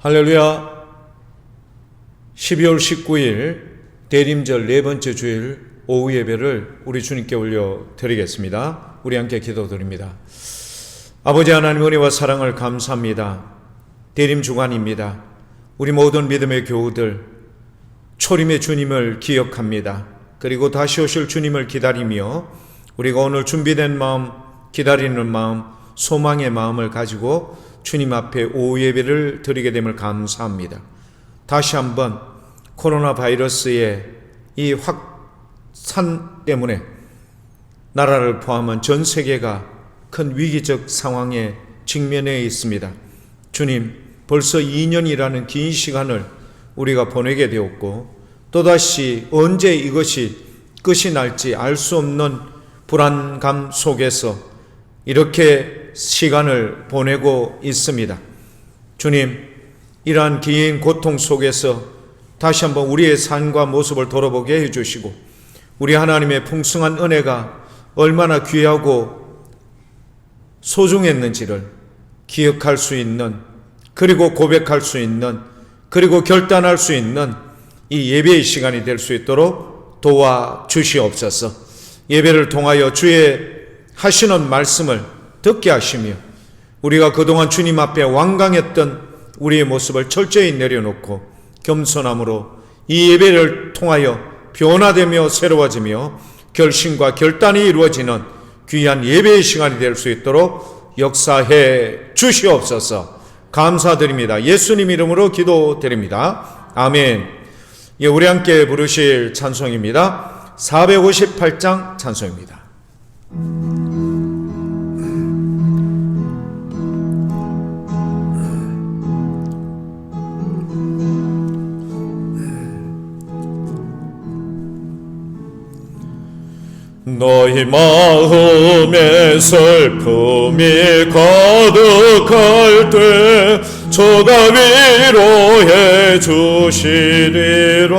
할렐루야. 12월 19일 대림절 네 번째 주일 오후 예배를 우리 주님께 올려드리겠습니다. 우리 함께 기도드립니다. 아버지 하나님 은혜와 사랑을 감사합니다. 대림 주간입니다. 우리 모든 믿음의 교우들 초림의 주님을 기억합니다. 그리고 다시 오실 주님을 기다리며 우리가 오늘 준비된 마음, 기다리는 마음, 소망의 마음을 가지고 주님 앞에 오후 예배를 드리게 됨을 감사합니다. 다시 한번 코로나 바이러스의 이 확산 때문에 나라를 포함한 전 세계가 큰 위기적 상황에 직면해 있습니다. 주님, 벌써 2년이라는 긴 시간을 우리가 보내게 되었고 또다시 언제 이것이 끝이 날지 알 수 없는 불안감 속에서 이렇게 시간을 보내고 있습니다. 주님, 이러한 긴 고통 속에서 다시 한번 우리의 삶과 모습을 돌아보게 해주시고 우리 하나님의 풍성한 은혜가 얼마나 귀하고 소중했는지를 기억할 수 있는, 그리고 고백할 수 있는, 그리고 결단할 수 있는 이 예배의 시간이 될 수 있도록 도와주시옵소서. 예배를 통하여 주의 하시는 말씀을 듣게 하시며 우리가 그동안 주님 앞에 완강했던 우리의 모습을 철저히 내려놓고 겸손함으로 이 예배를 통하여 변화되며 새로워지며 결심과 결단이 이루어지는 귀한 예배의 시간이 될 수 있도록 역사해 주시옵소서. 감사드립니다. 예수님 이름으로 기도드립니다. 아멘. 우리 함께 부르실 찬송입니다. 458장 찬송입니다. 너희 마음에 슬픔이 가득할 때 저가 위로해 주시리라.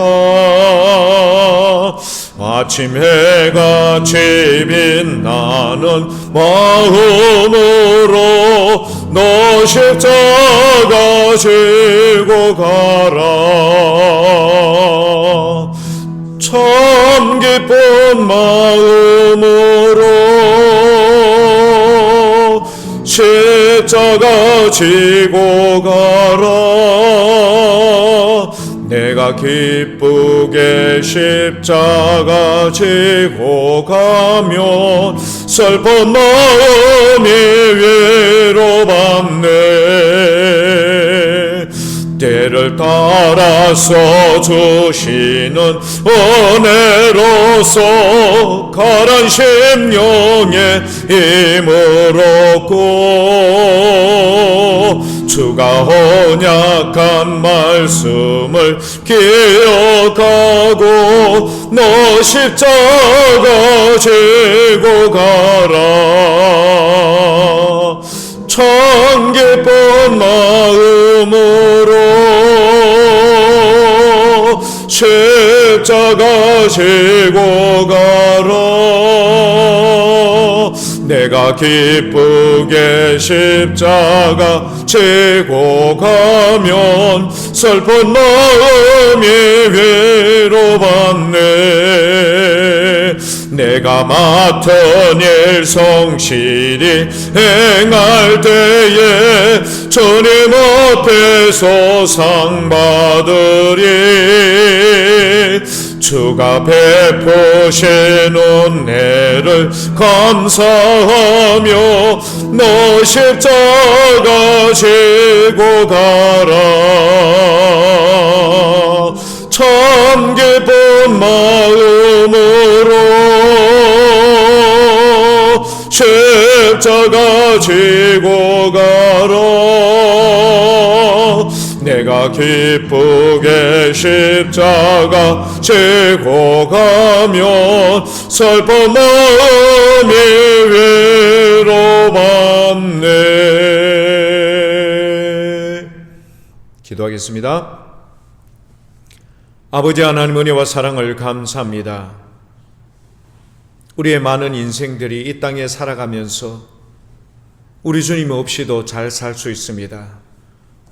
아침 해같이 빛나는 마음으로 너 십자가 지고 가라. 참 기쁜 마음으로 십자가 지고 가라. 내가 기쁘게 십자가 지고 가면 슬픈 마음이 위로받네. 때를 따라서 주시는 은혜로서 가란 심령에 힘을 얻고 주가 언약한 말씀을 기억하고 너 십자가 지고 가라. 참 기쁜 마음으로 십자가 지고 가라. 내가 기쁘게 십자가 지고 가면 슬픈 마음이 위로받네. 내가 맡은 일 성실히 행할 때에 주님 앞에서 상 받으리. 주가 베푸신 은혜를 감사하며 너 십자가 지고 가라. 참 기쁜 마음으로 십자가 지고 가라. 내가 기쁘게 십자가 지고 가면 슬픈 마음이 위로받네. 기도하겠습니다. 아버지 하나님 은혜와 사랑을 감사합니다. 우리의 많은 인생들이 이 땅에 살아가면서 우리 주님 없이도 잘 살 수 있습니다.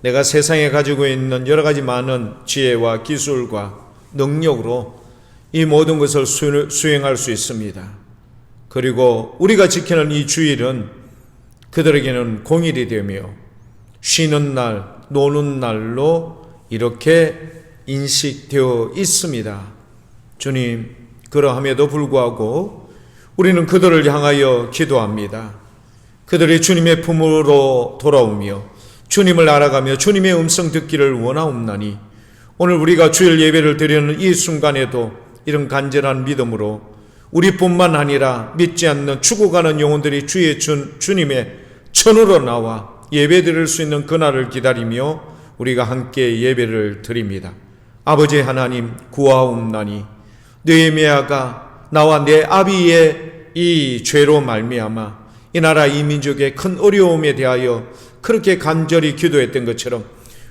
내가 세상에 가지고 있는 여러 가지 많은 지혜와 기술과 능력으로 이 모든 것을 수행할 수 있습니다. 그리고 우리가 지키는 이 주일은 그들에게는 공일이 되며 쉬는 날, 노는 날로 이렇게 인식되어 있습니다. 주님, 그러함에도 불구하고 우리는 그들을 향하여 기도합니다. 그들이 주님의 품으로 돌아오며 주님을 알아가며 주님의 음성 듣기를 원하옵나니 오늘 우리가 주일 예배를 드리는 이 순간에도 이런 간절한 믿음으로 우리뿐만 아니라 믿지 않는 죽어가는 영혼들이 주님의 천으로 나와 예배 드릴 수 있는 그날을 기다리며 우리가 함께 예배를 드립니다. 아버지 하나님, 구하옵나니 느헤미야가 나와 내 아비의 이 죄로 말미암아 이 나라 이 민족의 큰 어려움에 대하여 그렇게 간절히 기도했던 것처럼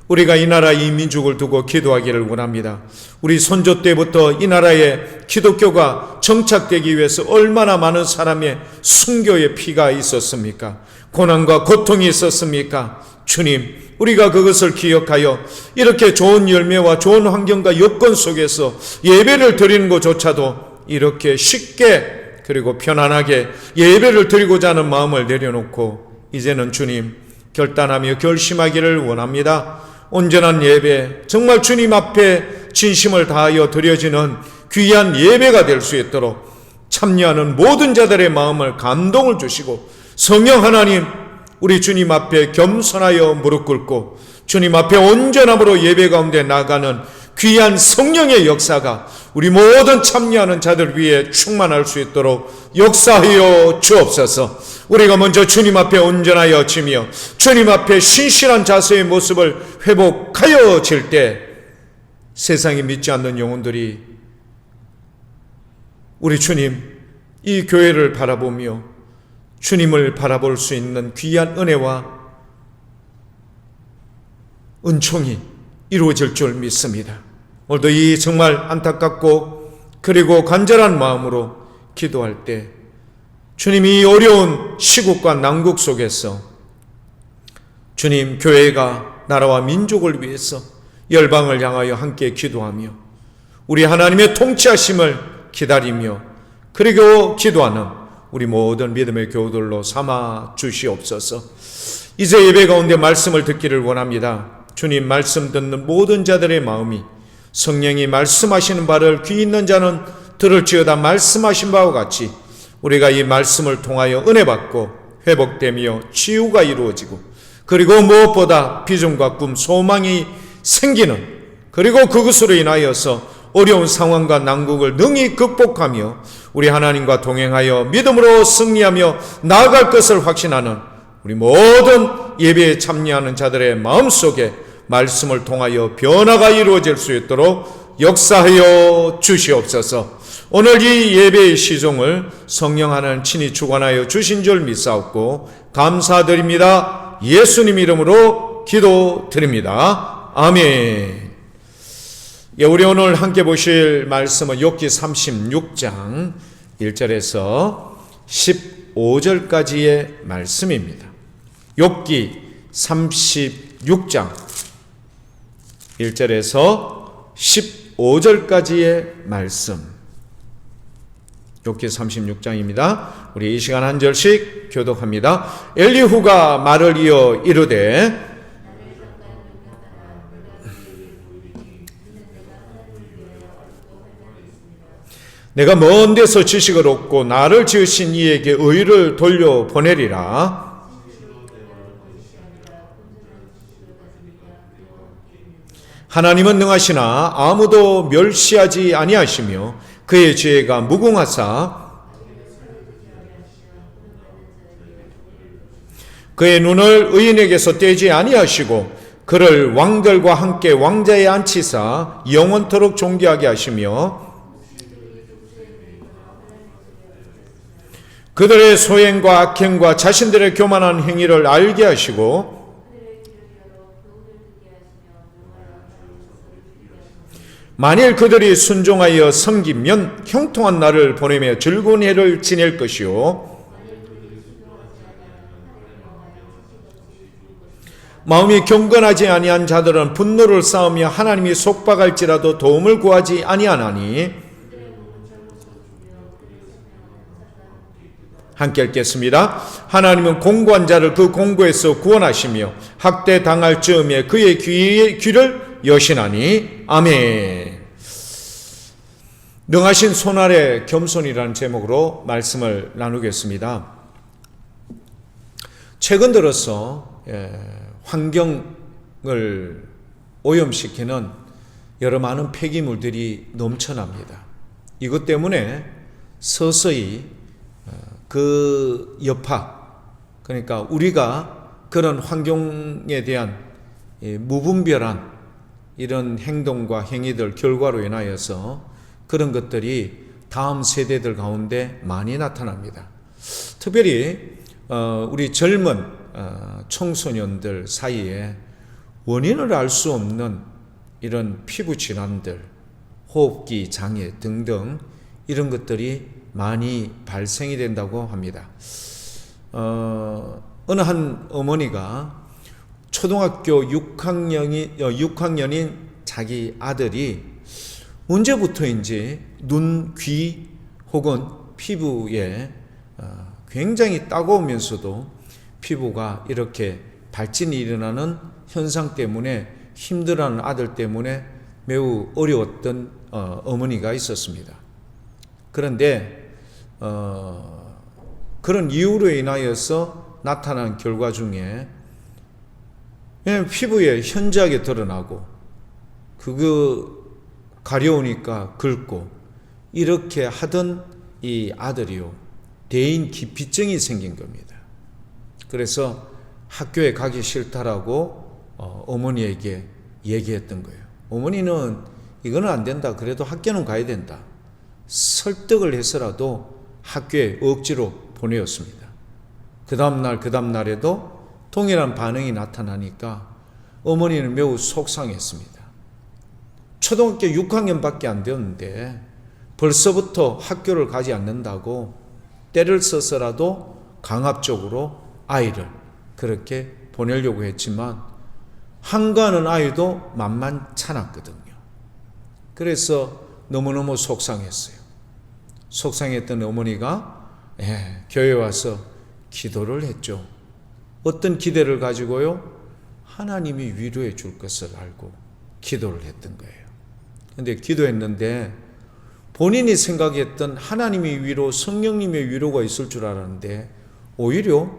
우리가 이 나라 이 민족을 두고 기도하기를 원합니다. 우리 선조 때부터 이 나라에 기독교가 정착되기 위해서 얼마나 많은 사람의 순교의 피가 있었습니까? 고난과 고통이 있었습니까? 주님, 우리가 그것을 기억하여 이렇게 좋은 열매와 좋은 환경과 여건 속에서 예배를 드리는 것조차도 이렇게 쉽게 그리고 편안하게 예배를 드리고자 하는 마음을 내려놓고 이제는 주님 결단하며 결심하기를 원합니다. 온전한 예배, 정말 주님 앞에 진심을 다하여 드려지는 귀한 예배가 될 수 있도록 참여하는 모든 자들의 마음을 감동을 주시고 성령 하나님, 우리 주님 앞에 겸손하여 무릎 꿇고 주님 앞에 온전함으로 예배 가운데 나가는 귀한 성령의 역사가 우리 모든 참여하는 자들 위에 충만할 수 있도록 역사하여 주옵소서. 우리가 먼저 주님 앞에 온전하여 지며 주님 앞에 신실한 자세의 모습을 회복하여 질 때 세상이 믿지 않는 영혼들이 우리 주님 이 교회를 바라보며 주님을 바라볼 수 있는 귀한 은혜와 은총이 이루어질 줄 믿습니다. 오늘도 이 정말 안타깝고 그리고 간절한 마음으로 기도할 때 주님이 어려운 시국과 난국 속에서 주님 교회가 나라와 민족을 위해서 열방을 향하여 함께 기도하며 우리 하나님의 통치하심을 기다리며 그리고 기도하는 우리 모든 믿음의 교우들로 삼아 주시옵소서. 이제 예배 가운데 말씀을 듣기를 원합니다. 주님 말씀 듣는 모든 자들의 마음이 성령이 말씀하시는 바를 귀 있는 자는 들을지어다 말씀하신 바와 같이 우리가 이 말씀을 통하여 은혜 받고 회복되며 치유가 이루어지고 그리고 무엇보다 비전과 꿈, 소망이 생기는 그리고 그것으로 인하여서 어려운 상황과 난국을 능히 극복하며 우리 하나님과 동행하여 믿음으로 승리하며 나아갈 것을 확신하는 우리 모든 예배에 참여하는 자들의 마음속에 말씀을 통하여 변화가 이루어질 수 있도록 역사하여 주시옵소서. 오늘 이 예배의 시종을 성령 하나님 친히 주관하여 주신 줄 믿사옵고 감사드립니다. 예수님 이름으로 기도드립니다. 아멘. 예, 우리 오늘 함께 보실 말씀은 욥기 36장 1절에서 15절까지의 말씀입니다. 욥기 36장 1절에서 15절까지의 말씀. 욥기 36장입니다. 우리 이 시간 한 절씩 교독합니다. 엘리후가 말을 이어 이르되 내가 먼 데서 지식을 얻고 나를 지으신 이에게 의를 돌려보내리라. 하나님은 능하시나 아무도 멸시하지 아니하시며 그의 지혜가 무궁하사 그의 눈을 의인에게서 떼지 아니하시고 그를 왕들과 함께 왕자에 앉히사 영원토록 존귀하게 하시며 그들의 소행과 악행과 자신들의 교만한 행위를 알게 하시고 만일 그들이 순종하여 섬기면 형통한 날을 보내며 즐거운 해를 지낼 것이요 마음이 경건하지 아니한 자들은 분노를 쌓으며 하나님이 속박할지라도 도움을 구하지 아니하나니. 함께 읽겠습니다. 하나님은 공고한 자를 그 공고에서 구원하시며 학대 당할 즈음에 그의 귀를 여시나니. 아멘. 능하신 손 아래 겸손이라는 제목으로 말씀을 나누겠습니다. 최근 들어서 환경을 오염시키는 여러 많은 폐기물들이 넘쳐납니다. 이것 때문에 서서히 그 여파, 그러니까 우리가 그런 환경에 대한 무분별한 이런 행동과 행위들 결과로 인하여서 그런 것들이 다음 세대들 가운데 많이 나타납니다. 특별히 우리 젊은 청소년들 사이에 원인을 알 수 없는 이런 피부 질환들, 호흡기 장애 등등 이런 것들이 많이 발생이 된다고 합니다. 어느 한 어머니가 초등학교 6학년인 자기 아들이 언제부터인지 눈, 귀 혹은 피부에 굉장히 따가우면서도 피부가 이렇게 발진이 일어나는 현상 때문에 힘들어하는 아들 때문에 매우 어려웠던 어머니가 있었습니다. 그런데 그런 이유로 인하여서 나타난 결과 중에 그냥 피부에 현저하게 드러나고 그거 가려우니까 긁고 이렇게 하던 이 아들이요, 대인 기피증이 생긴 겁니다. 그래서 학교에 가기 싫다라고 어머니에게 얘기했던 거예요. 어머니는 이거는 안 된다, 그래도 학교는 가야 된다, 설득을 해서라도 학교에 억지로 보내었습니다. 그 다음날에도 동일한 반응이 나타나니까 어머니는 매우 속상했습니다. 초등학교 6학년밖에 안 되었는데 벌써부터 학교를 가지 않는다고 때를 써서라도 강압적으로 아이를 그렇게 보내려고 했지만 한가하는 아이도 만만찮았거든요. 그래서 너무너무 속상했어요. 속상했던 어머니가 교회에 와서 기도를 했죠. 어떤 기대를 가지고요? 하나님이 위로해 줄 것을 알고 기도를 했던 거예요. 근데 기도했는데 본인이 생각했던 하나님의 위로, 성령님의 위로가 있을 줄 알았는데 오히려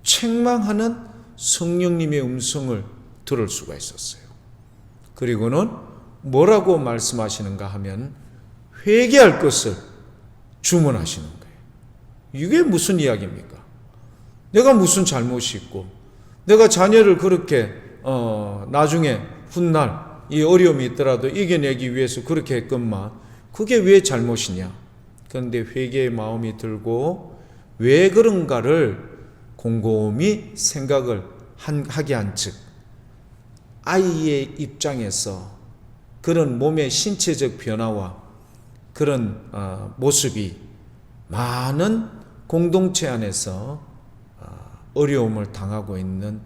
책망하는 성령님의 음성을 들을 수가 있었어요. 그리고는 뭐라고 말씀하시는가 하면 회개할 것을 주문하시는 거예요. 이게 무슨 이야기입니까? 내가 무슨 잘못이 있고 내가 자녀를 그렇게 나중에 훗날 이 어려움이 있더라도 이겨내기 위해서 그렇게 했건만 그게 왜 잘못이냐? 그런데 회개의 마음이 들고 왜 그런가를 곰곰이 생각을 하게 한 즉 아이의 입장에서 그런 몸의 신체적 변화와 그런 모습이 많은 공동체 안에서 어려움을 당하고 있는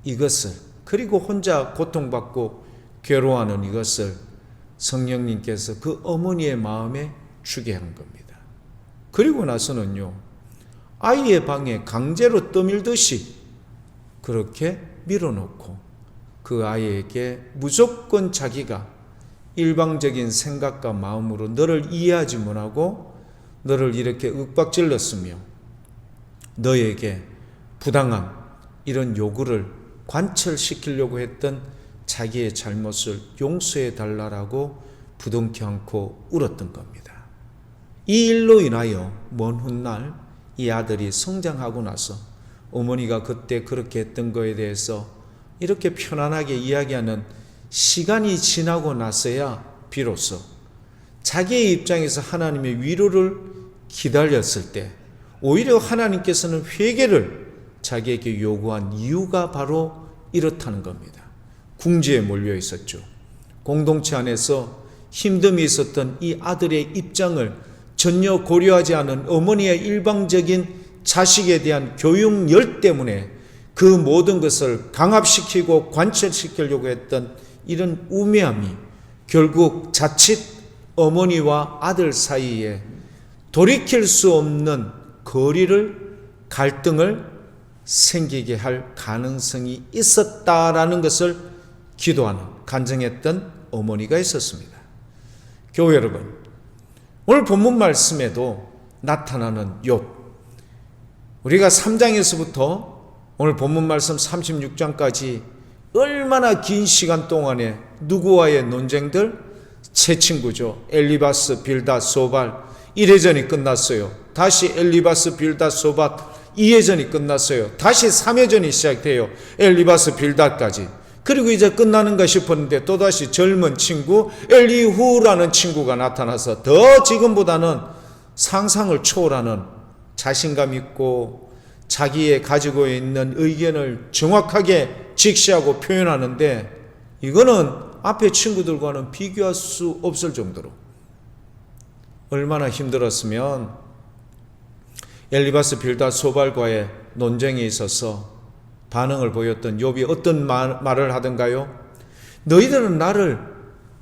이것을, 그리고 혼자 고통받고 괴로워하는 이것을 성령님께서 그 어머니의 마음에 주게 한 겁니다. 그리고 나서는요, 아이의 방에 강제로 떠밀듯이 그렇게 밀어놓고 그 아이에게 무조건 자기가 일방적인 생각과 마음으로 너를 이해하지 못하고 너를 이렇게 윽박질렀으며 너에게 부당한 이런 요구를 관철시키려고 했던 자기의 잘못을 용서해 달라고 부둥켜 안고 울었던 겁니다. 이 일로 인하여 먼 훗날 이 아들이 성장하고 나서 어머니가 그때 그렇게 했던 거에 대해서 이렇게 편안하게 이야기하는 시간이 지나고 나서야 비로소 자기의 입장에서 하나님의 위로를 기다렸을 때 오히려 하나님께서는 회개를 자기에게 요구한 이유가 바로 이렇다는 겁니다. 궁지에 몰려 있었죠. 공동체 안에서 힘듦이 있었던 이 아들의 입장을 전혀 고려하지 않은 어머니의 일방적인 자식에 대한 교육열 때문에 그 모든 것을 강압시키고 관철시키려고 했던 이런 우매함이 결국 자칫 어머니와 아들 사이에 돌이킬 수 없는 거리를, 갈등을 생기게 할 가능성이 있었다라는 것을 기도하는, 간증했던 어머니가 있었습니다. 교회 여러분, 오늘 본문 말씀에도 나타나는 욥, 우리가 3장에서부터 오늘 본문 말씀 36장까지 얼마나 긴 시간 동안에 누구와의 논쟁들, 세 친구죠. 엘리바스, 빌닷, 소발, 1회전이 끝났어요. 다시 엘리바스, 빌닷, 소발 2회전이 끝났어요. 다시 3회전이 시작돼요. 엘리바스, 빌닷까지. 그리고 이제 끝나는가 싶었는데 또다시 젊은 친구 엘리후라는 친구가 나타나서 더 지금보다는 상상을 초월하는 자신감 있고 자기의 가지고 있는 의견을 정확하게 직시하고 표현하는데, 이거는 앞에 친구들과는 비교할 수 없을 정도로 얼마나 힘들었으면 엘리바스, 빌닷, 소발과의 논쟁에 있어서 반응을 보였던 욥이 어떤 말을 하던가요? 너희들은 나를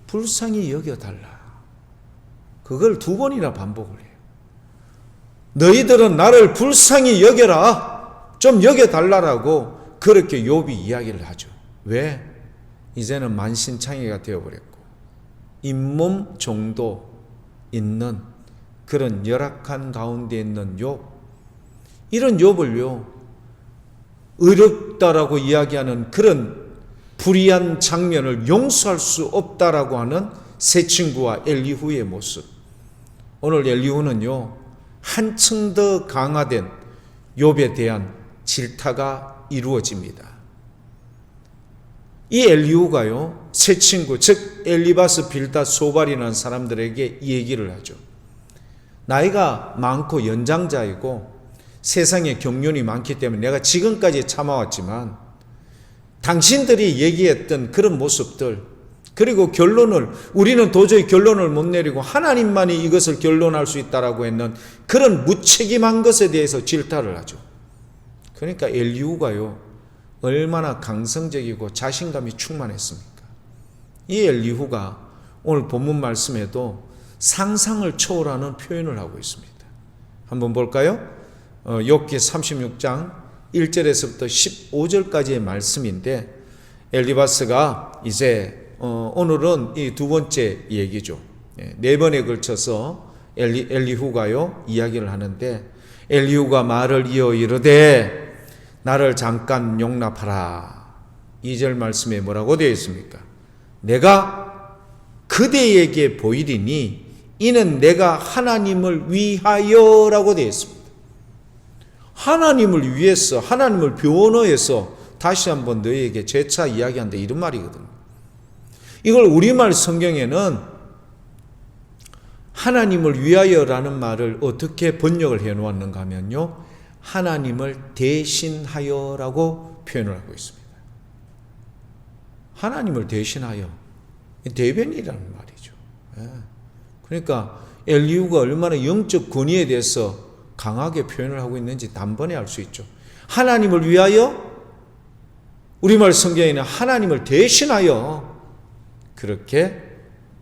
불쌍히 여겨달라. 그걸 2번이나 반복을 해요. 너희들은 나를 불쌍히 여겨라. 좀 여겨달라라고 그렇게 욥이 이야기를 하죠. 왜? 이제는 만신창이가 되어버렸고 잇몸 정도 있는 그런 열악한 가운데 있는 욥, 이런 욥을요 어렵다라고 이야기하는 그런 불의한 장면을 용서할 수 없다라고 하는 세 친구와 엘리후의 모습. 오늘 엘리후는요 한층 더 강화된 욥에 대한 질타가 이루어집니다. 이 엘리후가요 세 친구, 즉 엘리바스, 빌닷, 소발이라는 사람들에게 이 얘기를 하죠. 나이가 많고 연장자이고 세상에 경륜이 많기 때문에 내가 지금까지 참아왔지만 당신들이 얘기했던 그런 모습들, 그리고 결론을, 우리는 도저히 결론을 못 내리고 하나님만이 이것을 결론할 수 있다라고 했는 그런 무책임한 것에 대해서 질타를 하죠. 그러니까 엘리후가요 얼마나 강성적이고 자신감이 충만했습니까? 이 엘리후가 오늘 본문 말씀에도 상상을 초월하는 표현을 하고 있습니다. 한번 볼까요? 욥기 36장 1절에서부터 15절까지의 말씀인데, 엘리바스가 이제 오늘은 이 2번째 얘기죠. 4번에 걸쳐서 엘리후가요 이야기를 하는데, 엘리후가 말을 이어 이르되 나를 잠깐 용납하라. 2절 말씀에 뭐라고 되어 있습니까? 내가 그대에게 보이리니 이는 내가 하나님을 위하여라고 되어 있습니다. 하나님을 위해서, 하나님을 변호해서 다시 한번 너희에게 재차 이야기한다, 이런 말이거든요. 이걸 우리말 성경에는 하나님을 위하여라는 말을 어떻게 번역을 해 놓았는가 하면요, 하나님을 대신하여라고 표현을 하고 있습니다. 하나님을 대신하여, 대변이라는 말이죠. 그러니까 엘리후가 얼마나 영적 권위에 대해서 강하게 표현을 하고 있는지 단번에 알 수 있죠. 하나님을 위하여, 우리말 성경에는 하나님을 대신하여 그렇게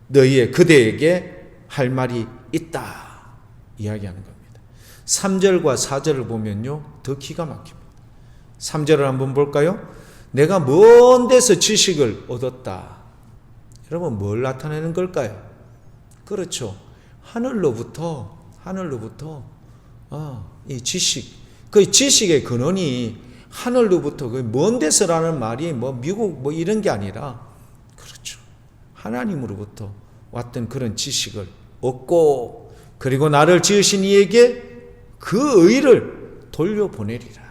너희의 그대에게 할 말이 있다 이야기하는 겁니다. 3절과 4절을 보면요 더 기가 막힙니다. 3절을 한번 볼까요? 내가 먼 데서 지식을 얻었다. 여러분, 뭘 나타내는 걸까요? 그렇죠, 하늘로부터 이 지식, 그 지식의 근원이 하늘로부터, 그 먼 데서라는 말이 뭐 미국 뭐 이런 게 아니라, 그렇죠, 하나님으로부터 왔던 그런 지식을 얻고, 그리고 나를 지으신 이에게 그 의를 돌려보내리라.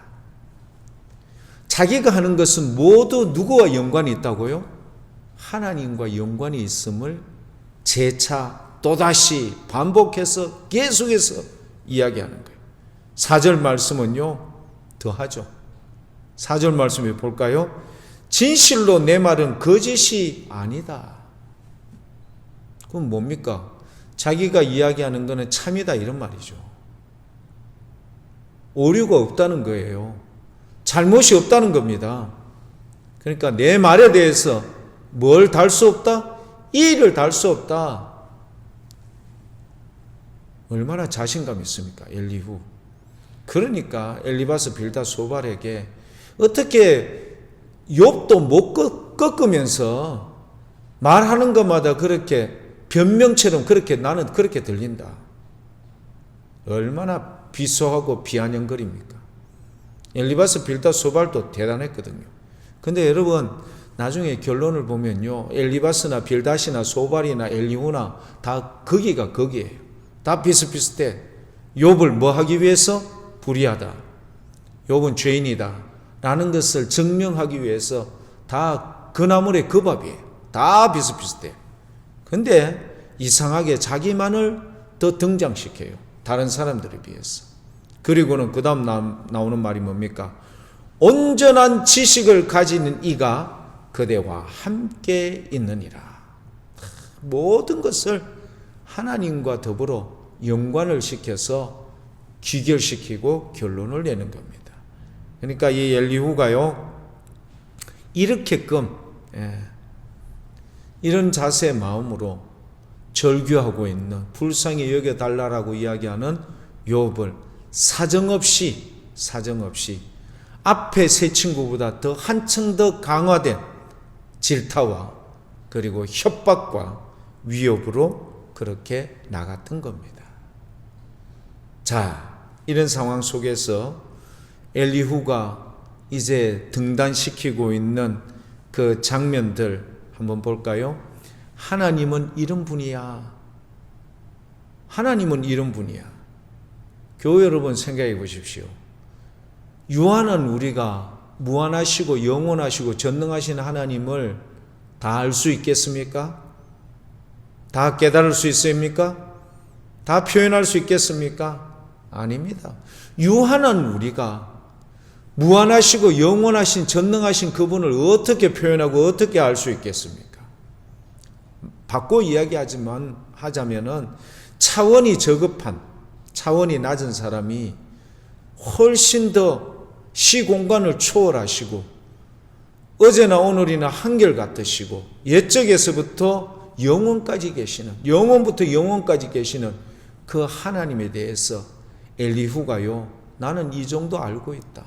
자기가 하는 것은 모두 누구와 연관이 있다고요? 하나님과 연관이 있음을 재차 또다시 반복해서 계속해서 이야기하는 거예요. 4절 말씀은요 더하죠. 4절 말씀에 볼까요? 진실로 내 말은 거짓이 아니다. 그럼 뭡니까? 자기가 이야기하는 것은 참이다, 이런 말이죠. 오류가 없다는 거예요. 잘못이 없다는 겁니다. 그러니까 내 말에 대해서 뭘 달 수 없다? 이의를 달 수 없다. 얼마나 자신감 있습니까? 엘리후. 그러니까 엘리바스 빌닷 소발에게 어떻게 욥도 못 꺾으면서 말하는 것마다 그렇게 변명처럼 그렇게 나는 그렇게 들린다. 얼마나 비속하고 비아냥거립니까? 엘리바스 빌닷 소발도 대단했거든요. 근데 여러분 나중에 결론을 보면요, 엘리바스나 빌닷이나 소발이나 엘리후나 다 거기에요. 다 비슷비슷해. 욥을 뭐 하기 위해서? 불의하다. 욥은 죄인이다 라는 것을 증명하기 위해서 다 그 나물의 그 밥이에요. 다 비슷비슷해. 근데 이상하게 자기만을 더 등장시켜요. 다른 사람들에 비해서. 그리고는 그 다음 나오는 말이 뭡니까? 온전한 지식을 가지는 이가 그대와 함께 있느니라. 모든 것을 하나님과 더불어 연관을 시켜서 귀결시키고 결론을 내는 겁니다. 그러니까 이 엘리후가요, 이렇게끔 이런 자세의 마음으로 절규하고 있는, 불쌍히 여겨달라고 이야기하는 욥을 사정없이 앞에 세 친구보다 더 한층 더 강화된 질타와 그리고 협박과 위협으로 그렇게 나갔던 겁니다. 자, 이런 상황 속에서 엘리후가 이제 등단시키고 있는 그 장면들 한번 볼까요? 하나님은 이런 분이야. 하나님은 이런 분이야. 교회 여러분 생각해 보십시오. 유한한 우리가 무한하시고 영원하시고 전능하신 하나님을 다 알 수 있겠습니까? 다 깨달을 수 있습니까? 다 표현할 수 있겠습니까? 아닙니다. 유한한 우리가 무한하시고 영원하신 전능하신 그분을 어떻게 표현하고 어떻게 알 수 있겠습니까? 바꿔 하자면은 차원이 저급한, 차원이 낮은 사람이 훨씬 더 시공간을 초월하시고 어제나 오늘이나 한결같으시고 옛적에서부터 영원까지 계시는, 영원부터 영원까지 계시는 그 하나님에 대해서 엘리후가요, 나는 이 정도 알고 있다.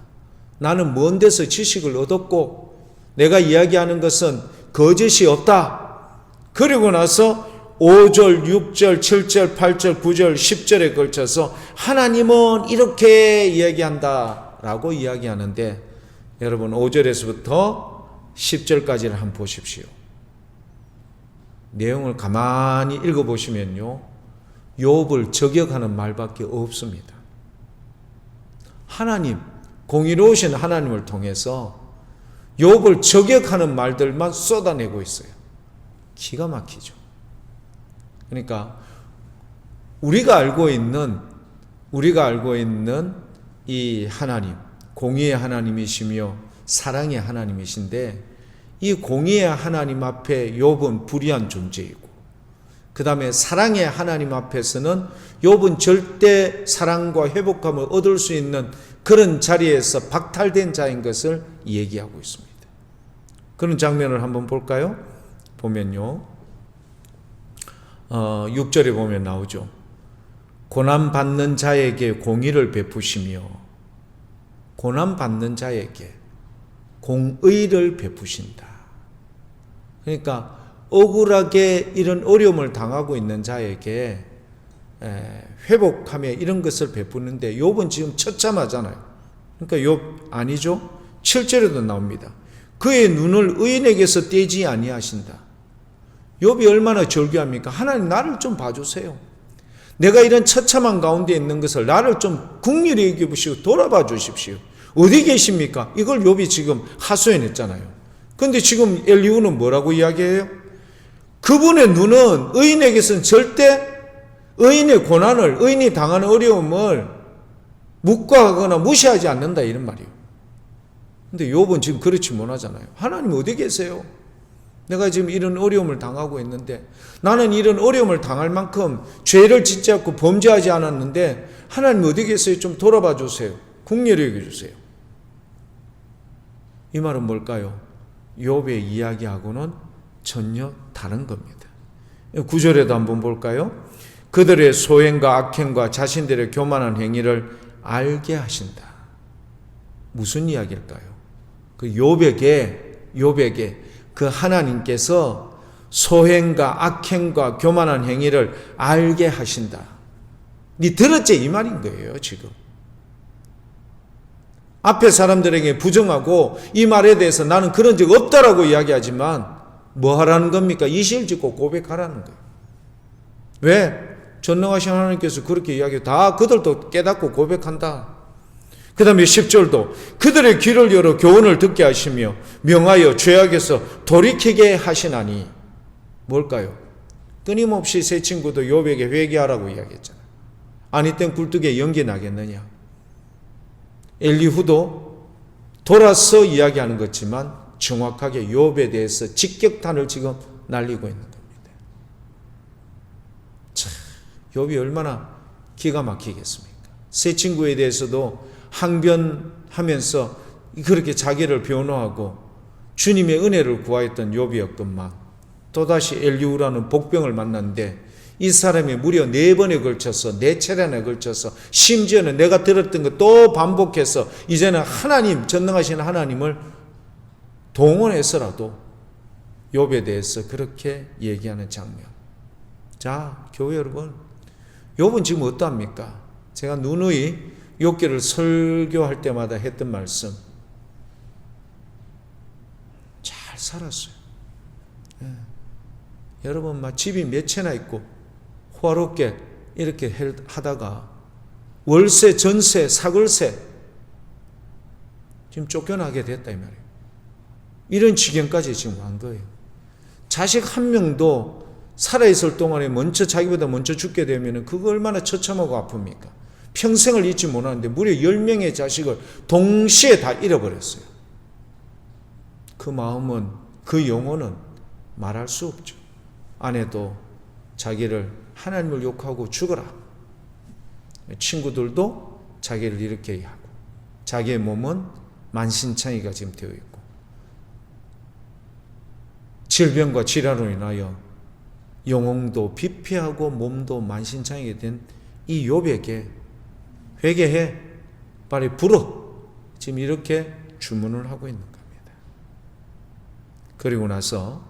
나는 먼 데서 지식을 얻었고 내가 이야기하는 것은 거짓이 없다. 그리고 나서 5절, 6절, 7절, 8절, 9절, 10절에 걸쳐서 하나님은 이렇게 이야기한다 라고 이야기하는데, 여러분 5절에서부터 10절까지를 한번 보십시오. 내용을 가만히 읽어보시면요, 욥을 저격하는 말밖에 없습니다. 하나님, 공의로우신 하나님을 통해서 욥을 저격하는 말들만 쏟아내고 있어요. 기가 막히죠. 그러니까 우리가 알고 있는 이 하나님, 공의의 하나님이시며 사랑의 하나님이신데, 이 공의의 하나님 앞에 욥은 불의한 존재이고, 그 다음에 사랑의 하나님 앞에서는 욥은 절대 사랑과 회복감을 얻을 수 있는 그런 자리에서 박탈된 자인 것을 얘기하고 있습니다. 그런 장면을 한번 볼까요? 보면요, 6절에 보면 나오죠. 고난받는 자에게 공의를 베푸시며, 고난받는 자에게 공의를 베푸신다. 그러니까 억울하게 이런 어려움을 당하고 있는 자에게 회복하며 이런 것을 베푸는데, 욥은 지금 처참하잖아요. 그러니까 욥 아니죠? 7절에도 나옵니다. 그의 눈을 의인에게서 떼지 아니하신다. 욥이 얼마나 절규합니까? 하나님, 나를 좀 봐주세요. 내가 이런 처참한 가운데 있는 것을 나를 좀 긍휼히 여겨보시고 돌아봐 주십시오. 어디 계십니까? 이걸 욥이 지금 하소연했잖아요. 그런데 지금 엘리후는 뭐라고 이야기해요? 그분의 눈은 의인에게서는 절대 의인의 고난을, 의인이 당하는 어려움을 묵과하거나 무시하지 않는다, 이런 말이에요. 근데 욥은 지금 그렇지 못하잖아요. 하나님 어디 계세요? 내가 지금 이런 어려움을 당하고 있는데, 나는 이런 어려움을 당할 만큼 죄를 짓지 않고 범죄하지 않았는데 하나님 어디 계세요? 좀 돌아봐 주세요. 긍휼히 여겨 주세요. 이 말은 뭘까요? 욥의 이야기하고는 전혀 다른 겁니다. 9절에도 한번 볼까요? 그들의 소행과 악행과 자신들의 교만한 행위를 알게 하신다. 무슨 이야기일까요? 그 욥에게 그 하나님께서 소행과 악행과 교만한 행위를 알게 하신다. 니 들었지? 이 말인 거예요, 지금. 앞에 사람들에게 부정하고 이 말에 대해서 나는 그런 적 없다라고 이야기하지만 뭐 하라는 겁니까? 이실 짓고 고백하라는 거예요. 왜? 전능하신 하나님께서 그렇게 이야기해요. 다 그들도 깨닫고 고백한다. 그 다음에 10절도 그들의 귀를 열어 교훈을 듣게 하시며 명하여 죄악에서 돌이키게 하시나니 뭘까요? 끊임없이 새 친구도 욥에게 회개하라고 이야기했잖아요. 아니 땐 굴뚝에 연기 나겠느냐. 엘리후도 돌아서 이야기하는 것지만 정확하게 욥에 대해서 직격탄을 지금 날리고 있는 겁니다. 참, 욥이 얼마나 기가 막히겠습니까? 새 친구에 대해서도 항변하면서 그렇게 자기를 변호하고 주님의 은혜를 구하였던 욥이었건만 또다시 엘리후라는 복병을 만났는데 이 사람이 무려 4번에 걸쳐서 4차례나 걸쳐서 심지어는 내가 들었던 거 또 반복해서 이제는 하나님, 전능하신 하나님을 동원해서라도 욥에 대해서 그렇게 얘기하는 장면. 자, 교회 여러분, 욥은 지금 어떠합니까? 제가 누누이 욥기를 설교할 때마다 했던 말씀. 잘 살았어요. 예. 여러분 막 집이 몇 채나 있고 호화롭게 이렇게 하다가 월세, 전세, 사글세 지금 쫓겨나게 됐다 이 말이에요. 이런 지경까지 지금 간 거예요. 자식 한 명도 살아있을 동안에 자기보다 먼저 죽게 되면 그거 얼마나 처참하고 아픕니까? 평생을 잊지 못하는데 무려 10명의 자식을 동시에 다 잃어버렸어요. 그 마음은, 그 영혼은 말할 수 없죠. 아내도 자기를 하나님을 욕하고 죽어라. 친구들도 자기를 이렇게 하고 자기의 몸은 만신창이가 지금 되어 있고 질병과 질환으로 인하여 영혼도 비피하고 몸도 만신창이게 된 이 욥에게 회개해, 빨리 불어, 지금 이렇게 주문을 하고 있는 겁니다. 그리고 나서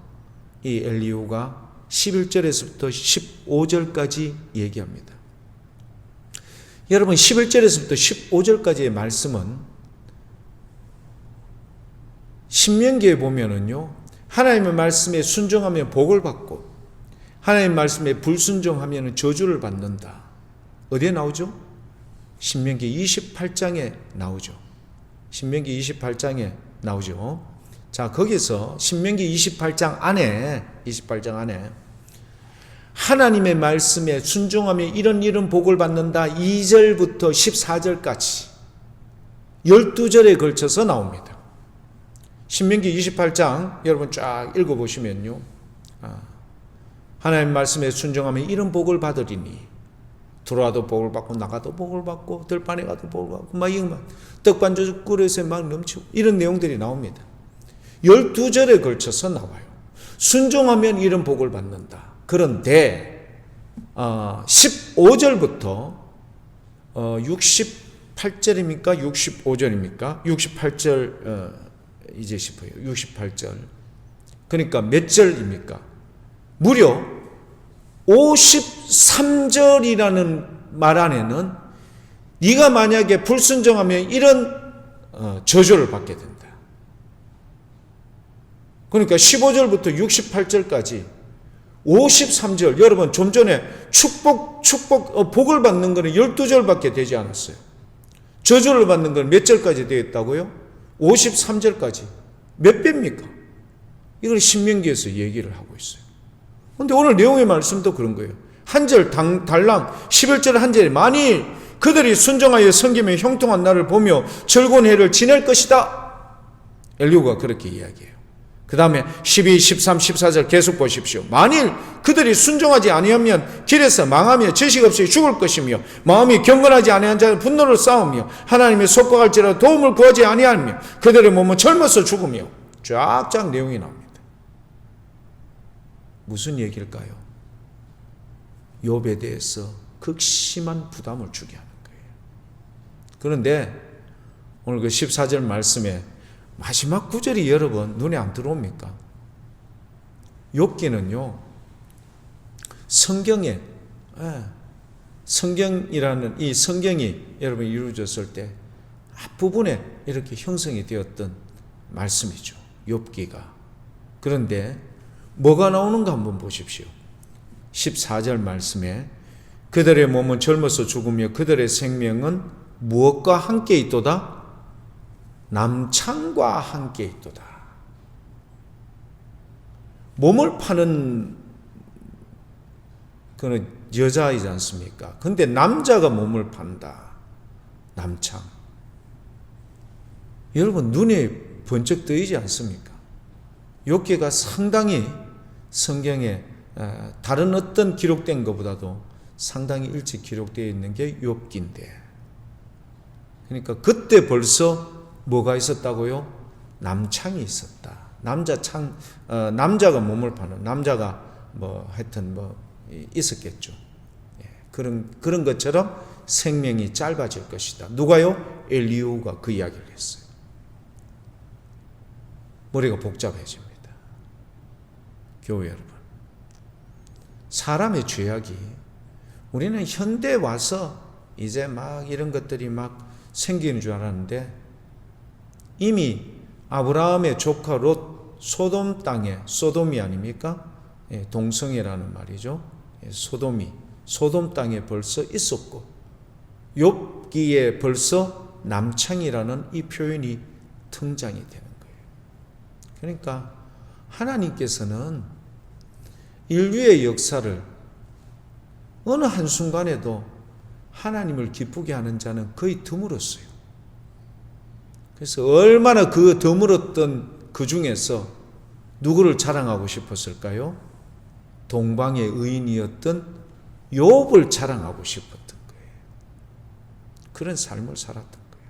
이 엘리후가 11절에서부터 15절까지 얘기합니다. 여러분 11절에서부터 15절까지의 말씀은 신명기에 보면은요, 하나님의 말씀에 순종하면 복을 받고 하나님의 말씀에 불순종하면 저주를 받는다. 어디에 나오죠? 신명기 28장에 나오죠. 신명기 28장에 나오죠. 자, 거기서 신명기 28장 안에 하나님의 말씀에 순종하면 이런 복을 받는다. 2절부터 14절까지 12절에 걸쳐서 나옵니다. 신명기 28장 여러분 쫙 읽어보시면요, 하나님 말씀에 순종하면 이런 복을 받으리니 들어와도 복을 받고 나가도 복을 받고 들판에 가도 복을 받고 막 떡반죽 그릇에 막 넘치고 이런 내용들이 나옵니다. 12절에 걸쳐서 나와요. 순종하면 이런 복을 받는다. 그런데 15절부터 68절입니까? 65절입니까? 68절 이제 싶어요. 68절. 그러니까 몇 절입니까? 무려 53절이라는 말 안에는 네가 만약에 불순종하면 이런 저주를 받게 된다. 그러니까 15절부터 68절까지 53절, 여러분 좀 전에 복을 받는 것은 12절밖에 되지 않았어요. 저주를 받는 건 몇 절까지 되어 있다고요? 53절까지. 몇 배입니까? 이걸 신명기에서 얘기를 하고 있어요. 그런데 오늘 내용의 말씀도 그런 거예요. 한 절 달랑 11절 한 절에 만일 그들이 순종하여 섬기며 형통한 날을 보며 즐거운 해를 지낼 것이다. 엘리후가 그렇게 이야기해요. 그 다음에 12, 13, 14절 계속 보십시오. 만일 그들이 순종하지 아니하면 길에서 망하며 지식 없이 죽을 것이며 마음이 경건하지 아니한 자는 분노를 쌓으며 하나님의 속박할지라도 도움을 구하지 아니하며 그들의 몸은 젊어서 죽으며 쫙쫙 내용이 나옵니다. 무슨 얘기일까요? 욥에 대해서 극심한 부담을 주게 하는 거예요. 그런데 오늘 그 14절 말씀에 마지막 구절이 여러분 눈에 안 들어옵니까? 욥기는요, 성경이라는 이 성경이 여러분 이루어졌을 때 앞부분에 이렇게 형성이 되었던 말씀이죠. 욥기가. 그런데 뭐가 나오는가 한번 보십시오. 14절 말씀에 그들의 몸은 젊어서 죽으며 그들의 생명은 무엇과 함께 있도다? 남창과 함께 있도다. 몸을 파는 그는 여자이지 않습니까? 근데 남자가 몸을 판다. 남창. 여러분 눈에 번쩍 뜨이지 않습니까? 욥기가 상당히 성경에 다른 어떤 기록된 것보다도 상당히 일찍 기록되어 있는 게 욥기인데, 그러니까 그때 벌써 뭐가 있었다고요? 남창이 있었다. 남자가 몸을 파는 남자가 하여튼 있었겠죠. 그런 것처럼 생명이 짧아질 것이다. 누가요? 엘리후가 그 이야기를 했어요. 머리가 복잡해집니다. 교회 여러분, 사람의 죄악이 우리는 현대에 와서 이제 막 이런 것들이 막 생기는 줄 알았는데 이미 아브라함의 조카 롯 소돔 땅에, 소돔이 아닙니까? 동성애라는 말이죠. 소돔 땅에 벌써 있었고 욥기에 벌써 남창이라는 이 표현이 등장이 되는 거예요. 그러니까 하나님께서는 인류의 역사를 어느 한순간에도 하나님을 기쁘게 하는 자는 거의 드물었어요. 그래서 얼마나 그 드물었던 그 중에서 누구를 자랑하고 싶었을까요? 동방의 의인이었던 욥을 자랑하고 싶었던 거예요. 그런 삶을 살았던 거예요.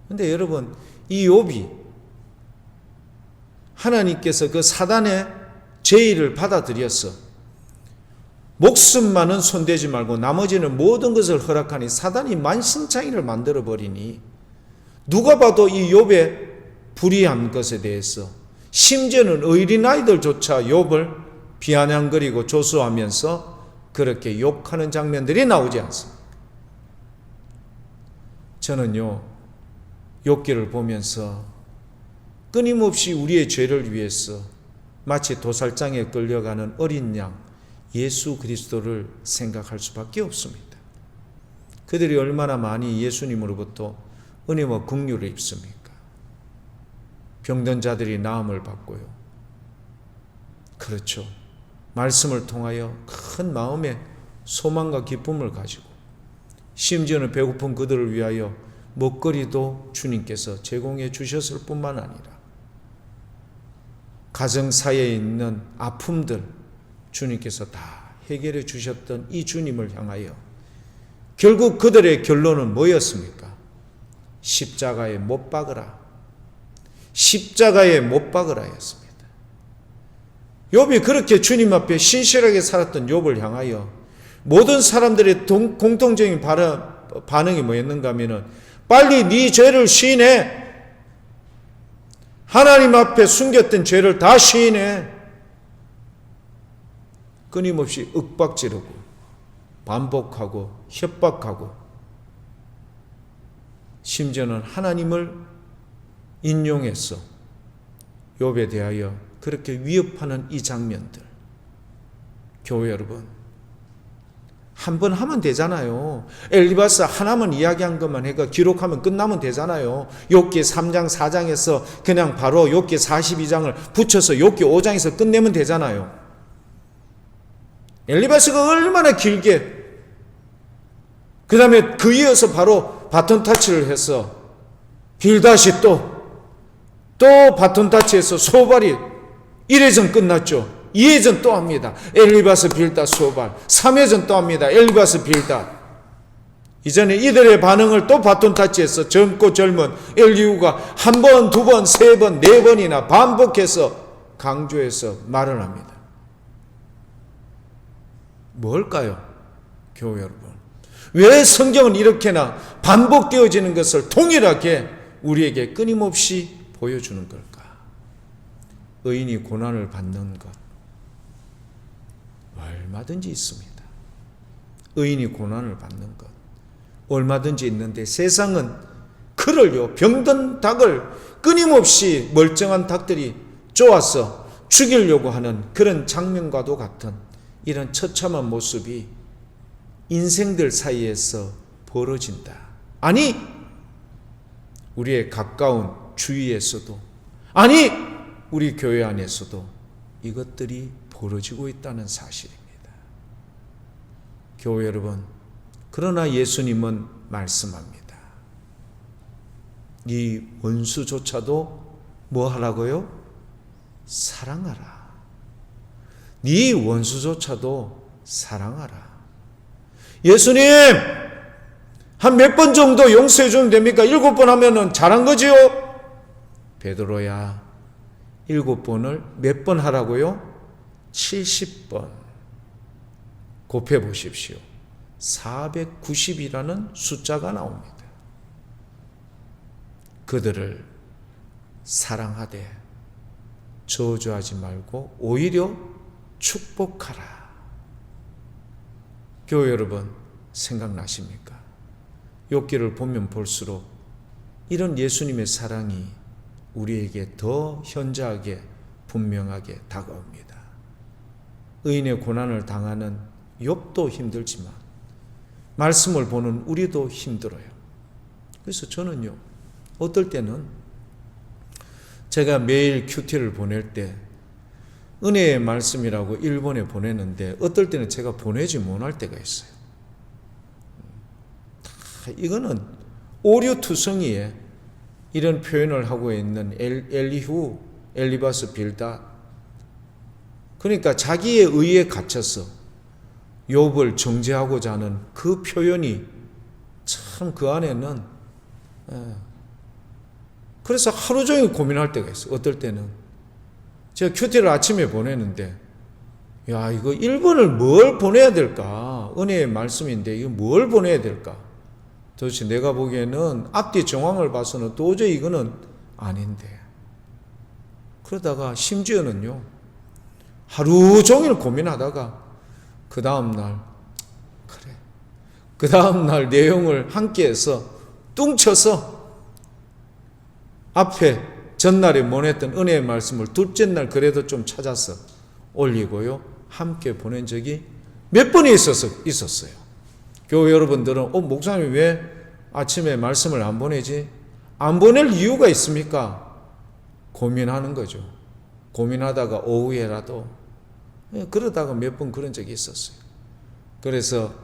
그런데 여러분, 이 욥이 하나님께서 그 사단의 제의를 받아들여서 목숨만은 손대지 말고 나머지는 모든 것을 허락하니 사단이 만신창이를 만들어버리니 누가 봐도 이 욥의 불의한 것에 대해서 심지어는 어린아이들조차 욥을 비아냥거리고 조소하면서 그렇게 욕하는 장면들이 나오지 않습니까? 저는요, 욥기를 보면서 끊임없이 우리의 죄를 위해서 마치 도살장에 끌려가는 어린 양 예수 그리스도를 생각할 수밖에 없습니다. 그들이 얼마나 많이 예수님으로부터 은혜와 긍휼을 입습니까? 병든 자들이 나음을 받고요. 그렇죠. 말씀을 통하여 큰 마음의 소망과 기쁨을 가지고 심지어는 배고픈 그들을 위하여 먹거리도 주님께서 제공해 주셨을 뿐만 아니라 가정사에 있는 아픔들 주님께서 다 해결해 주셨던 이 주님을 향하여 결국 그들의 결론은 뭐였습니까? 십자가에 못 박으라. 십자가에 못 박으라 였습니다. 욥이 그렇게 주님 앞에 신실하게 살았던 욥을 향하여 모든 사람들의 공통적인 반응이 뭐였는가 하면은 빨리 네 죄를 시인해. 하나님 앞에 숨겼던 죄를 다 시인해. 끊임없이 윽박지르고 반복하고 협박하고 심지어는 하나님을 인용해서 욥에 대하여 그렇게 위협하는 이 장면들, 교회 여러분, 한 번 하면 되잖아요. 엘리바스 하나만 이야기한 것만 해가 기록하면 끝나면 되잖아요. 욥기 3장 4장에서 그냥 바로 욥기 42장을 붙여서 욥기 5장에서 끝내면 되잖아요. 엘리바스가 얼마나 길게, 그 다음에 그 이어서 바로 바톤 타치를 해서 빌다시 또 또 바톤 타치에서 소발이 1회전 끝났죠. 2회전 또 합니다. 엘리바스 빌다 소발. 3회전 또 합니다. 엘리바스 빌다. 이전에 이들의 반응을 또 바톤 타치에서 젊고 젊은 엘리후가 한 번, 두 번, 세 번, 네 번이나 반복해서 강조해서 말을 합니다. 뭘까요? 교회 여러분. 왜 성경은 이렇게나 반복되어지는 것을 동일하게 우리에게 끊임없이 보여주는 걸까? 의인이 고난을 받는 것 얼마든지 있습니다. 의인이 고난을 받는 것 얼마든지 있는데 세상은 그를요, 병든 닭을 끊임없이 멀쩡한 닭들이 쪼아서 죽이려고 하는 그런 장면과도 같은 이런 처참한 모습이 인생들 사이에서 벌어진다. 아니, 우리의 가까운 주위에서도, 아니, 우리 교회 안에서도 이것들이 벌어지고 있다는 사실입니다. 교회 여러분, 그러나 예수님은 말씀합니다. 이 원수조차도 뭐 하라고요? 사랑하라. 네 원수조차도 사랑하라. 예수님, 한 몇 번 정도 용서해 주면 됩니까? 7번 하면은 잘한 거지요? 베드로야, 7번을 몇 번 하라고요? 70번. 곱해 보십시오. 490이라는 숫자가 나옵니다. 그들을 사랑하되 저주하지 말고 오히려 축복하라. 교회 여러분, 생각나십니까? 욥기를 보면 볼수록 이런 예수님의 사랑이 우리에게 더 현저하게 분명하게 다가옵니다. 의인의 고난을 당하는 욥도 힘들지만 말씀을 보는 우리도 힘들어요. 그래서 저는요, 어떨 때는 제가 매일 큐티를 보낼 때 은혜의 말씀이라고 일본에 보내는데 어떨 때는 제가 보내지 못할 때가 있어요. 이거는 오류투성이에 이런 표현을 하고 있는 엘리후, 엘리바스 빌다. 그러니까 자기의 의에 갇혀서 욥을 정죄하고자 하는 그 표현이 참 그 안에는 그래서 하루 종일 고민할 때가 있어요. 어떨 때는 제가 큐티를 아침에 보내는데 야, 이거 1번을 뭘 보내야 될까? 은혜의 말씀인데 이거 뭘 보내야 될까? 도대체 내가 보기에는 앞뒤 정황을 봐서는 도저히 이거는 아닌데, 그러다가 심지어는요 하루 종일 고민하다가 그 다음날 그래, 그 다음날 내용을 함께해서 뚱쳐서 앞에 전날에 보냈던 은혜의 말씀을 둘째 날 그래도 좀 찾아서 올리고요 함께 보낸 적이 몇 번이 있었어요. 교회 여러분들은 목사님 왜 아침에 말씀을 안 보내지? 안 보낼 이유가 있습니까? 고민하는 거죠. 고민하다가 오후에라도 그러다가 몇 번 그런 적이 있었어요. 그래서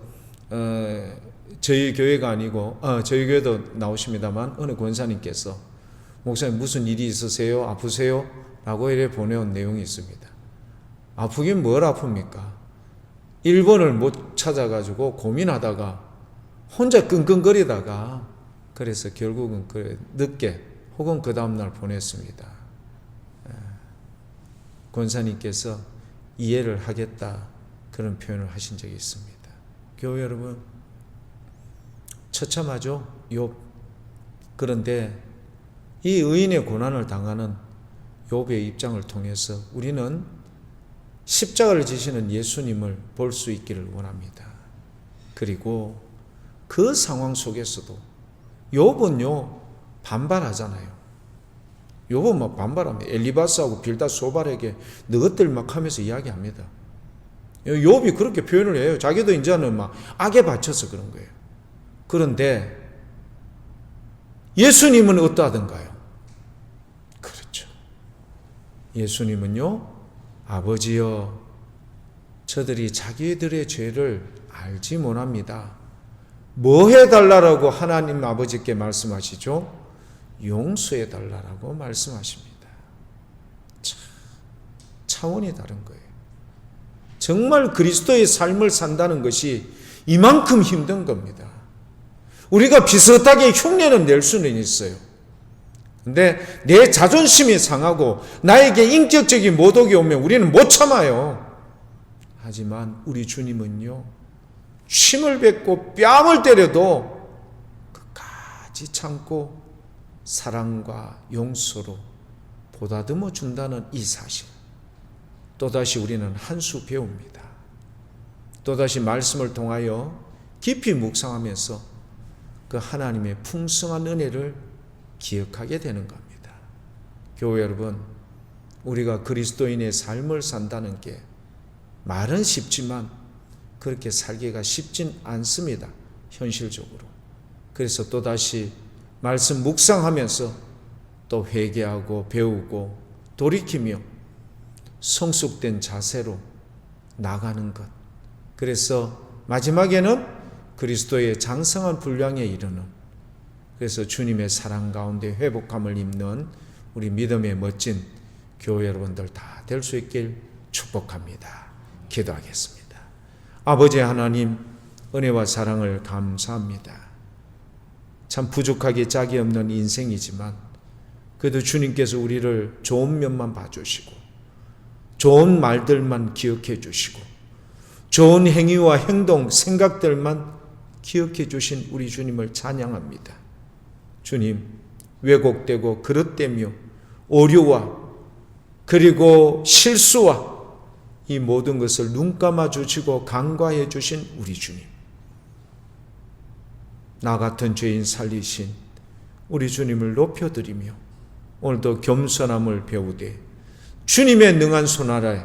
저희 교회가 아니고 저희 교회도 나오십니다만 어느 권사님께서 목사님 무슨 일이 있으세요? 아프세요? 라고 이래 보내온 내용이 있습니다. 아프긴 뭘 아픕니까? 1번을 못 찾아가지고 고민하다가 혼자 끙끙거리다가 그래서 결국은 늦게 혹은 그 다음날 보냈습니다. 권사님께서 이해를 하겠다 그런 표현을 하신 적이 있습니다. 교회 여러분, 처참하죠? 욥. 그런데 이 의인의 고난을 당하는 욥의 입장을 통해서 우리는 십자가를 지시는 예수님을 볼 수 있기를 원합니다. 그리고 그 상황 속에서도 욥은요 반발하잖아요. 욥은 막 반발합니다. 엘리바스하고 빌다 소발에게 너희들 막 하면서 이야기합니다. 욥이 그렇게 표현을 해요. 자기도 이제는 막 악에 바쳐서 그런 거예요. 그런데 예수님은 어떠하던가요? 그렇죠. 예수님은요, 아버지여, 저들이 자기들의 죄를 알지 못합니다. 뭐 해달라고 하나님 아버지께 말씀하시죠? 용서해 달라고 말씀하십니다. 차원이 다른 거예요. 정말 그리스도의 삶을 산다는 것이 이만큼 힘든 겁니다. 우리가 비슷하게 흉내는 낼 수는 있어요. 근데 내 자존심이 상하고 나에게 인격적인 모독이 오면 우리는 못 참아요. 하지만 우리 주님은요, 침을 뱉고 뺨을 때려도 끝까지 참고 사랑과 용서로 보다듬어 준다는 이 사실, 또다시 우리는 한 수 배웁니다. 또다시 말씀을 통하여 깊이 묵상하면서 그 하나님의 풍성한 은혜를 기억하게 되는 겁니다. 교회 여러분, 우리가 그리스도인의 삶을 산다는 게 말은 쉽지만 그렇게 살기가 쉽진 않습니다. 현실적으로. 그래서 또다시 말씀 묵상하면서 또 회개하고 배우고 돌이키며 성숙된 자세로 나가는 것. 그래서 마지막에는 그리스도의 장성한 분량에 이르는, 그래서 주님의 사랑 가운데 회복함을 입는 우리 믿음의 멋진 교회 여러분들 다 될 수 있길 축복합니다. 기도하겠습니다. 아버지 하나님, 은혜와 사랑을 감사합니다. 참 부족하게 짝이 없는 인생이지만 그래도 주님께서 우리를 좋은 면만 봐주시고 좋은 말들만 기억해 주시고 좋은 행위와 행동, 생각들만 기억해 주신 우리 주님을 찬양합니다. 주님, 왜곡되고 그릇되며 오류와 그리고 실수와 이 모든 것을 눈 감아 주시고 간과해 주신 우리 주님, 나 같은 죄인 살리신 우리 주님을 높여드리며 오늘도 겸손함을 배우되 주님의 능한 손 아래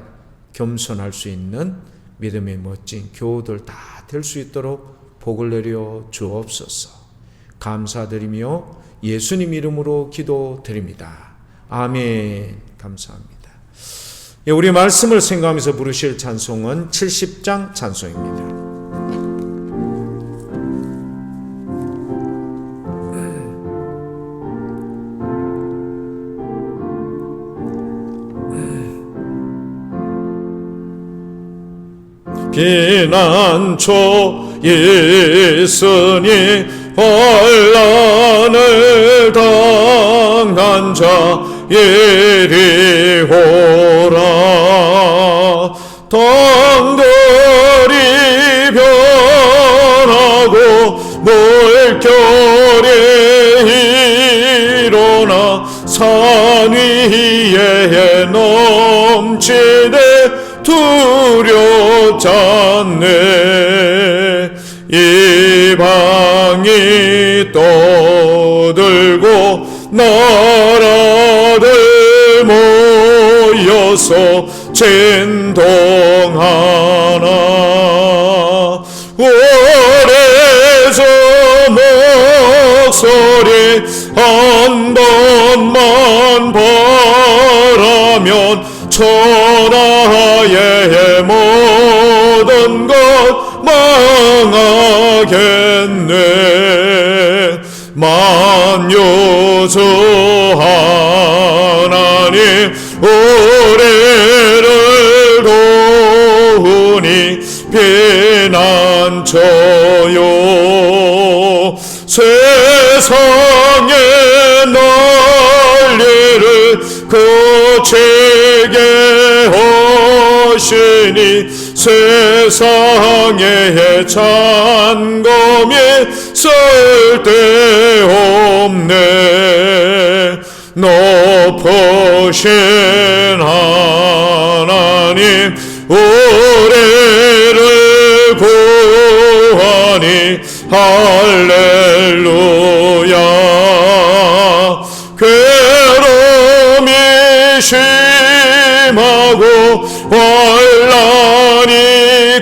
겸손할 수 있는 믿음의 멋진 교우들 다 될 수 있도록 복을 내려 주옵소서. 감사드리며 예수님 이름으로 기도드립니다. 아멘. 감사합니다. 우리 말씀을 생각하면서 부르실 찬송은 70장 찬송입니다. 피난처 있으니 환난을 당한 자 이리 오라. 당들이 변하고 물결이 일어나 산 위에 넘치네 두렵지 않네. 이방이 떠들고 나라들 모여서 진동하나. 오래서 목소리 한 번만 바라면 천하의 모든 것 망하겠네. 만유주 하나님 우리를 도우니 피난처요. 세상의 난리를 그치게 하시니 세상의 잔검이 쓸데없네. 높으신 하나님 우리를 구하니 할렐루야. 괴로움이 심하고 환난이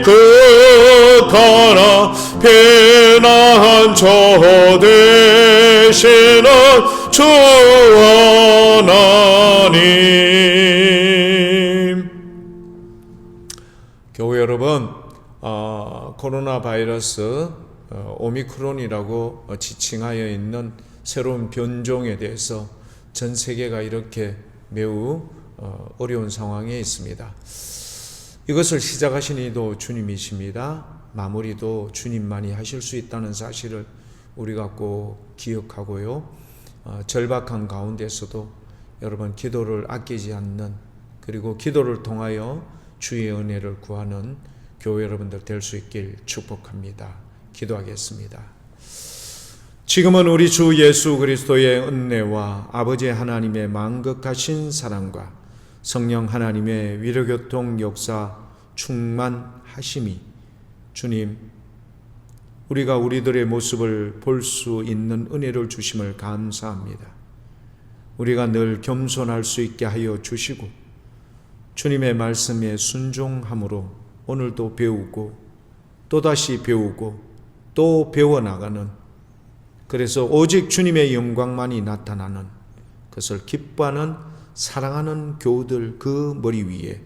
극하나 피난처 되시는 주 하나님. 교회 여러분, 코로나 바이러스 오미크론이라고 지칭하여 있는 새로운 변종에 대해서 전 세계가 이렇게 매우 어려운 상황에 있습니다. 이것을 시작하신 이도 주님이십니다. 마무리도 주님만이 하실 수 있다는 사실을 우리가 꼭 기억하고요. 절박한 가운데서도 여러분 기도를 아끼지 않는, 그리고 기도를 통하여 주의 은혜를 구하는 교회 여러분들 될 수 있길 축복합니다. 기도하겠습니다. 지금은 우리 주 예수 그리스도의 은혜와 아버지 하나님의 만극하신 사랑과 성령 하나님의 위로교통 역사 충만하심이 주님, 우리가 우리들의 모습을 볼 수 있는 은혜를 주심을 감사합니다. 우리가 늘 겸손할 수 있게 하여 주시고 주님의 말씀에 순종함으로 오늘도 배우고 또다시 배우고 또 배워나가는, 그래서 오직 주님의 영광만이 나타나는 그것을 기뻐하는 사랑하는 교우들 그 머리 위에,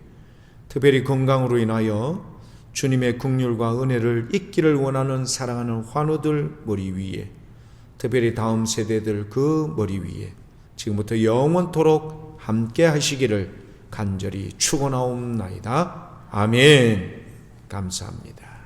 특별히 건강으로 인하여 주님의 긍휼과 은혜를 잊기를 원하는 사랑하는 환우들 머리 위에, 특별히 다음 세대들 그 머리 위에 지금부터 영원토록 함께 하시기를 간절히 축원하옵나이다. 아멘. 감사합니다.